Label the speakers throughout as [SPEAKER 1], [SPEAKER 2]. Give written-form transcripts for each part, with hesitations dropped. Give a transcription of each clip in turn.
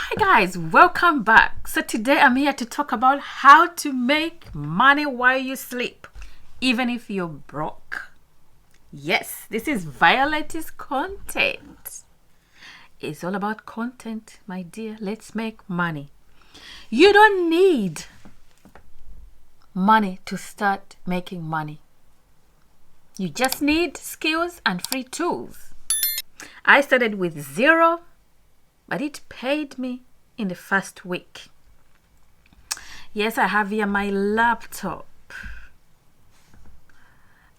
[SPEAKER 1] Hi guys, welcome back. So today I'm here to talk about how to make money while you sleep, even if you're broke. Yes, this is Violet's content. It's all about content, my dear. Let's make money. You don't need money to start making money. You just need skills and free tools. I started with zero, but it paid me in the first week. Yes, I have here my laptop.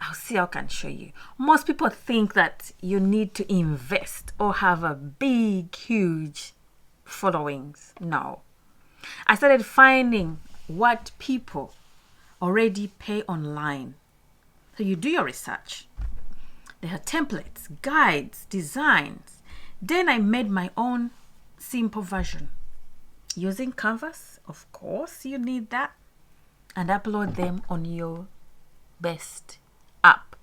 [SPEAKER 1] I'll see how I can show you. Most people think that you need to invest or have a big, huge followings. No. I started finding what people already pay online. So you do your research. There are templates, guides, designs. Then I made my own simple version using Canvas. Of course, you need that, and upload them on your best app.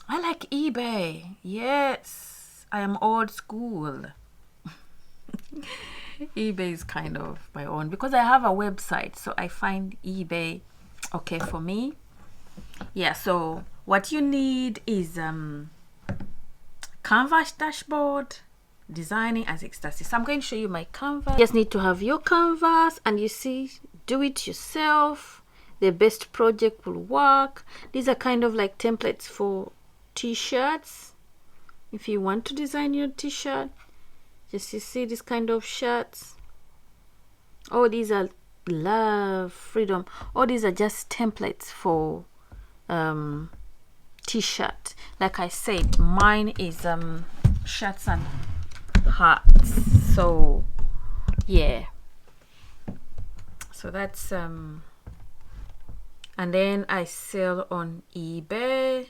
[SPEAKER 1] I like eBay. Yes, I am old school. eBay is kind of my own because I have a website, so I find eBay okay for me. Yeah, so what you need is Canvas dashboard, designing as ecstasy. So I'm going to show you my Canvas. You just need to have your Canvas, and you see, do it yourself. The best project will work. These are kind of like templates for t-shirts. If you want to design your t-shirt, just you see this kind of shirts. Oh, these are love, freedom. Oh, these are just templates for t-shirt. Like I said, mine is shirts and hats. So yeah, so that's and then I sell on eBay.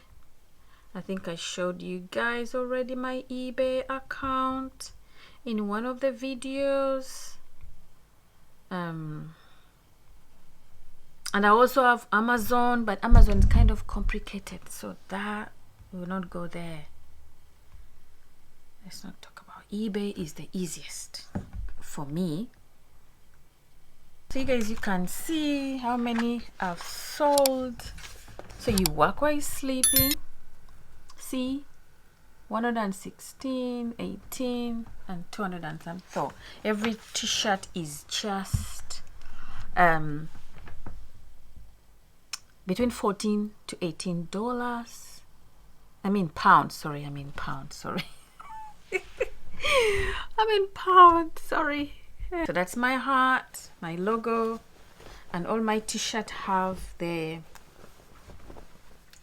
[SPEAKER 1] I think I showed you guys already my eBay account in one of the videos. And I also have Amazon, but Amazon is kind of complicated, so that will not go there. Let's not talk about eBay. Is the easiest for me. So you guys, you can see how many I've sold. So you work while you're sleeping. See, 116, 18, and 200 and something. So every t-shirt is just between $14 to $18. I mean pounds, sorry. I mean pounds, sorry. So that's my heart, my logo, and all my t-shirt have there.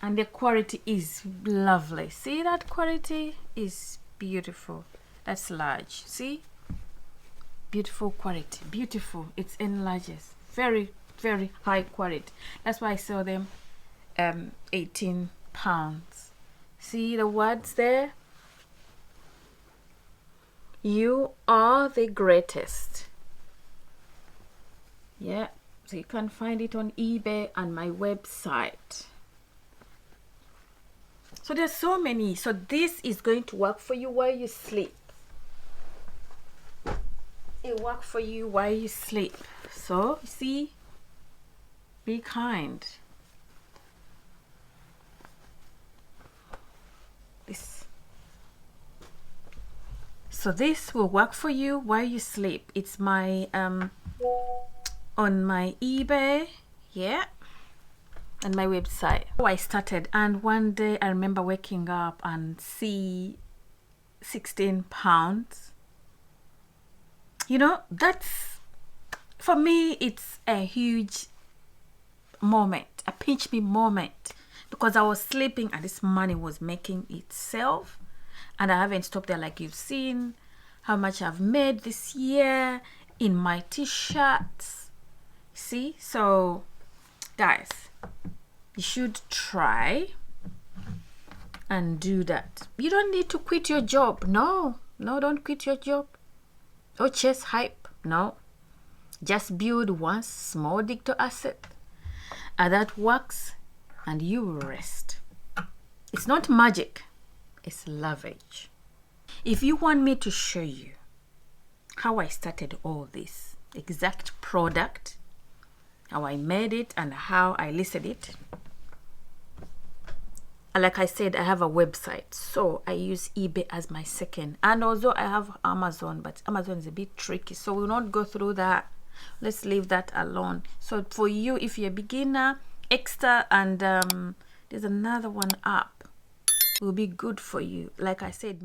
[SPEAKER 1] And the quality is lovely. See, that quality is beautiful. That's large. See? Beautiful quality. Beautiful. It's in larges. Very, very high quality. That's why I sell them 18 pounds. See the words there? You are the greatest. Yeah, so you can find it on eBay and my website. So there's so many. So this is going to work for you while you sleep. It works for you while you sleep. So see, be kind. So this will work for you while you sleep. It's my on my eBay, yeah, and my website. So I started, and one day I remember waking up and see 16 pounds. You know, that's, for me, it's a huge moment, a pinch me moment, because I was sleeping and this money was making itself. And I haven't stopped there. Like you've seen how much I've made this year in my t-shirts. See? So guys, you should try and do that. You don't need to quit your job. No, don't quit your job or chase hype. No, just build one small digital asset and that works, and you will rest. It's not magic. It's leverage. If you want me to show you how I started all this, exact product, how I made it, and how I listed it. Like I said, I have a website, so I use eBay as my second, and also I have Amazon, but Amazon is a bit tricky, so we'll not go through that. Let's leave that alone. So for you, if you're a beginner, Extra and there's another one up, will be good for you. Like I said,